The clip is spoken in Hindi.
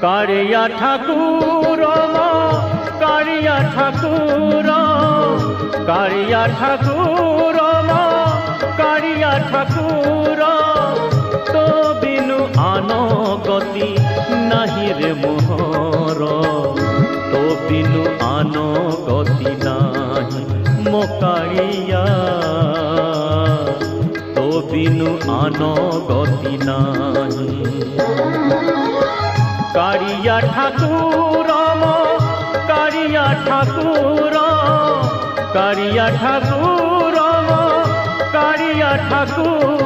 कारिया ठाकुर कारिया ठाकुर कारिया ठाकुर कारिया ठाकुर तो बिनु आनो गति नाही रे मोहर तो बिनु आनो गति नाही मो कारिया तो बिनु आनो गति नाही कारिया ठाकुर कारिया ठाकुर कारिया ठाकुर कारिया ठाकुर